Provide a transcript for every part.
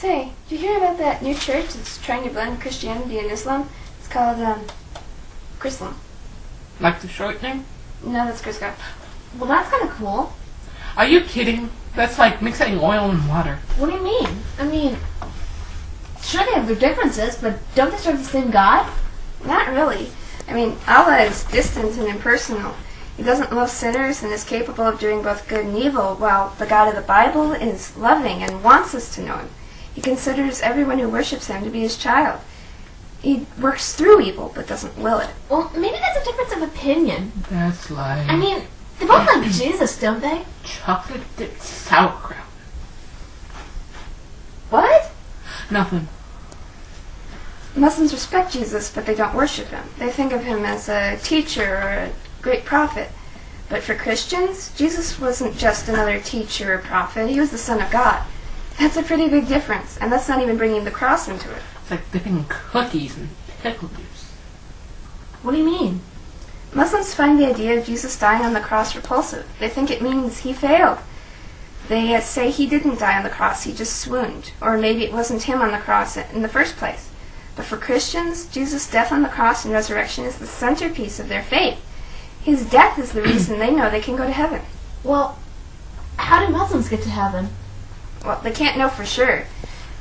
Say, did you hear about that new church that's trying to blend Christianity and Islam? It's called, Chrislam. Like the short name? No, that's Chrislam. Well, that's kind of cool. Are you kidding? That's like mixing oil and water. What do you mean? I mean, sure they have their differences, but don't they serve the same God? Not really. I mean, Allah is distant and impersonal. He doesn't love sinners and is capable of doing both good and evil, while the God of the Bible is loving and wants us to know Him. He considers everyone who worships Him to be His child. He works through evil, but doesn't will it. Well, maybe that's a difference of opinion. That's like... I mean, they both like Jesus, don't they? chocolate dipped sauerkraut. What? Nothing. Muslims respect Jesus, but they don't worship Him. They think of Him as a teacher or a great prophet. But for Christians, Jesus wasn't just another teacher or prophet. He was the Son of God. That's a pretty big difference, and that's not even bringing the cross into it. It's like dipping cookies in pickle juice. What do you mean? Muslims find the idea of Jesus dying on the cross repulsive. They think it means He failed. They say He didn't die on the cross, He just swooned. Or maybe it wasn't Him on the cross in the first place. But for Christians, Jesus' death on the cross and resurrection is the centerpiece of their faith. His death is the reason they know they can go to heaven. Well, how do Muslims get to heaven? Well, they can't know for sure.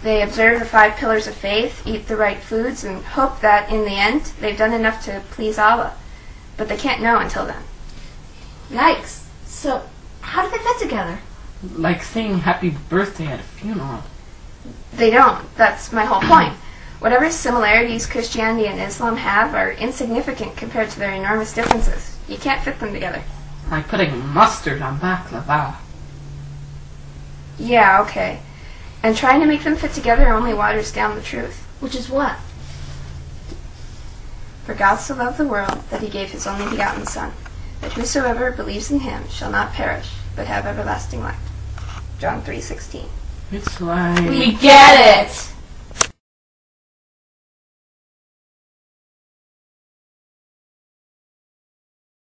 They observe the 5 pillars of faith, eat the right foods, and hope that, in the end, they've done enough to please Allah. But they can't know until then. Yikes. So, how do they fit together? Like saying happy birthday at a funeral. They don't. That's my whole point. Whatever similarities Christianity and Islam have are insignificant compared to their enormous differences. You can't fit them together. Like putting mustard on baklava. Yeah, okay. And trying to make them fit together only waters down the truth. Which is what? For God so loved the world that He gave His only begotten Son, that whosoever believes in Him shall not perish, but have everlasting life. John 3:16. It's like... We get it!